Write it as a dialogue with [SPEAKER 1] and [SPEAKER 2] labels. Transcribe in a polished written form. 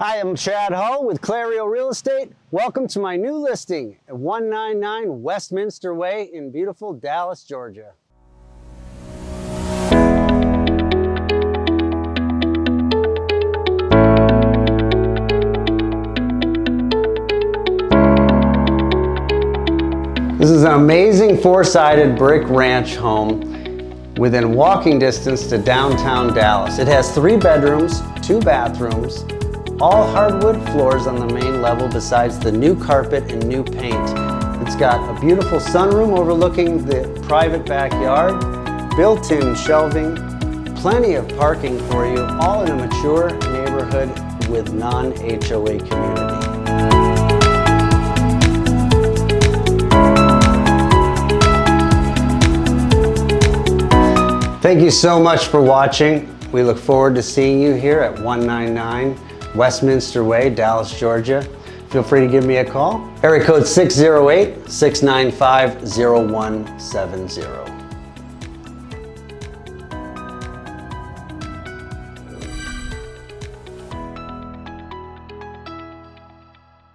[SPEAKER 1] Hi, I'm Chad Hull with Clareo Real Estate. Welcome to my new listing at 199 Westminster Way in beautiful Dallas, Georgia. This is an amazing four-sided brick ranch home within walking distance to downtown Dallas. It has 3 bedrooms, 2 bathrooms, all hardwood floors on the main level besides the new carpet and new paint. It's got a beautiful sunroom overlooking the private backyard, built-in shelving, plenty of parking for you, all in a mature neighborhood with non-HOA community. Thank you so much for watching. We look forward to seeing you here at 199 Westminster Way, Dallas, Georgia. Feel free to give me a call. Area code 608-695-0170.